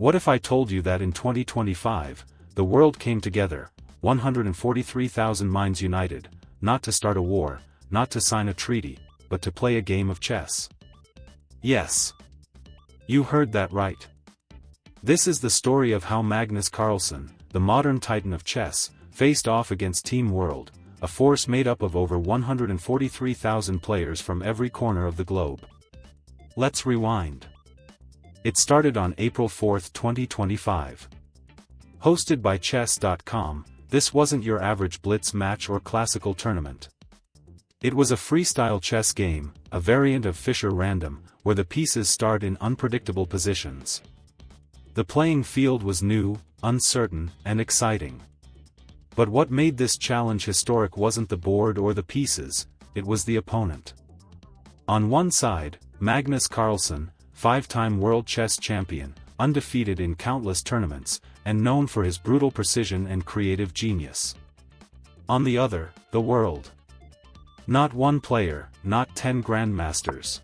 What if I told you that in 2025, the world came together, 143,000 minds united, not to start a war, not to sign a treaty, but to play a game of chess? Yes. You heard that right. This is the story of how Magnus Carlsen, the modern titan of chess, faced off against Team World, a force made up of over 143,000 players from every corner of the globe. Let's rewind. It started on April 4, 2025. Hosted by Chess.com, this wasn't your average blitz match or classical tournament. It was a freestyle chess game, a variant of Fischer Random, where the pieces start in unpredictable positions. The playing field was new, uncertain, and exciting. But what made this challenge historic wasn't the board or the pieces, it was the opponent. On one side, Magnus Carlsen, five-time world chess champion, undefeated in countless tournaments, and known for his brutal precision and creative genius. On the other, the world. Not one player, not 10 grandmasters.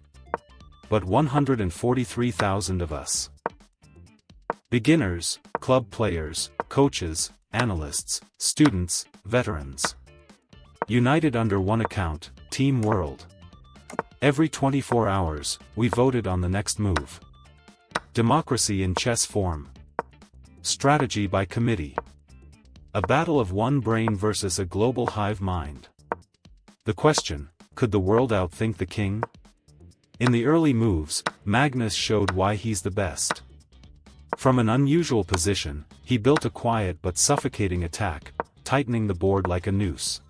But 143,000 of us. Beginners, club players, coaches, analysts, students, veterans. United under one account, Team World. Every 24 hours, we voted on the next move. Democracy in chess form. Strategy by committee. A battle of one brain versus a global hive mind. The question, could the world outthink the king? In the early moves, Magnus showed why he's the best. From an unusual position, he built a quiet but suffocating attack, tightening the board like a noose.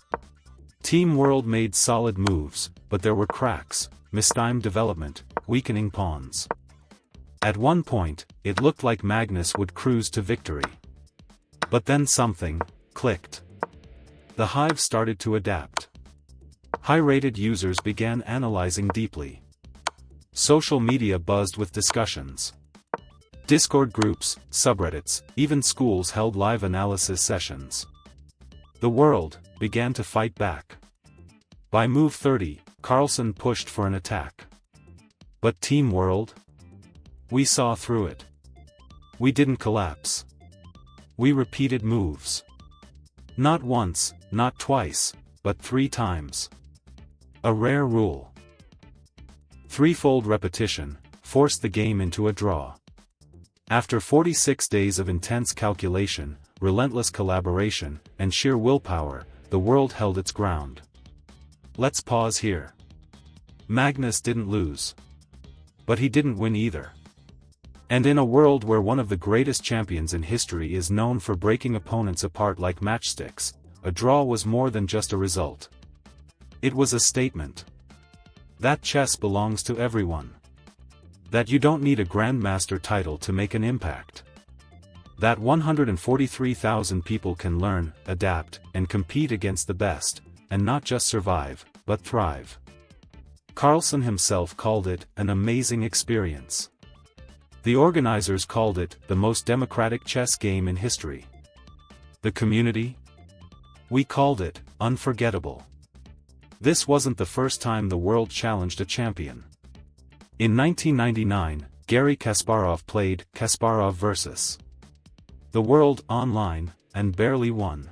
Team World made solid moves, but there were cracks, mistimed development, weakening pawns. At one point, it looked like Magnus would cruise to victory. But then something clicked. The hive started to adapt. High-rated users began analyzing deeply. Social media buzzed with discussions. Discord groups, subreddits, even schools held live analysis sessions. The world began to fight back. By move 30, Carlsen pushed for an attack. But Team World? We saw through it. We didn't collapse. We repeated moves. Not once, not twice, but 3 times. A rare rule. Threefold repetition forced the game into a draw. After 46 days of intense calculation, relentless collaboration, and sheer willpower, the world held its ground. Let's pause here. Magnus didn't lose. But he didn't win either. And in a world where one of the greatest champions in history is known for breaking opponents apart like matchsticks, a draw was more than just a result. It was a statement. That chess belongs to everyone. That you don't need a grandmaster title to make an impact. That 143,000 people can learn, adapt, and compete against the best, and not just survive, but thrive. Carlsen himself called it an amazing experience. The organizers called it the most democratic chess game in history. The community? We called it unforgettable. This wasn't the first time the world challenged a champion. In 1999, Garry Kasparov played Kasparov vs. the world online, and barely won.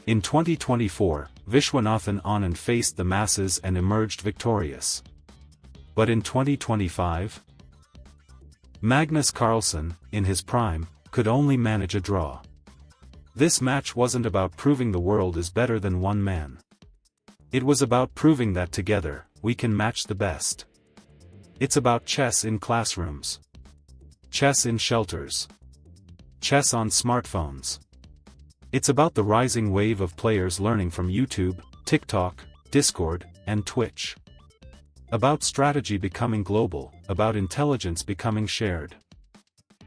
In 2024, Viswanathan Anand faced the masses and emerged victorious. But in 2025? Magnus Carlsen, in his prime, could only manage a draw. This match wasn't about proving the world is better than one man. It was about proving that together, we can match the best. It's about chess in classrooms. Chess in shelters. Chess on smartphones. It's about the rising wave of players learning from YouTube, TikTok, Discord, and Twitch. About strategy becoming global, about intelligence becoming shared.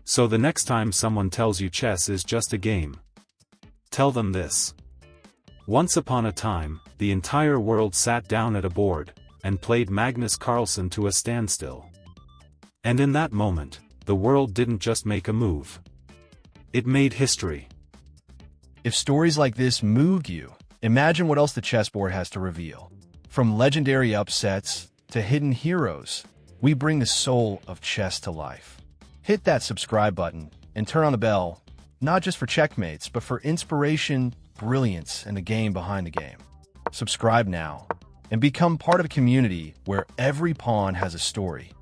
So the next time someone tells you chess is just a game, tell them this. Once upon a time, the entire world sat down at a board, and played Magnus Carlsen to a standstill. And in that moment, the world didn't just make a move. It made history. If stories like this moved you, imagine what else the chessboard has to reveal. From legendary upsets to hidden heroes, we bring the soul of chess to life. Hit that subscribe button and turn on the bell, not just for checkmates, but for inspiration, brilliance, and the game behind the game. Subscribe now and become part of a community where every pawn has a story.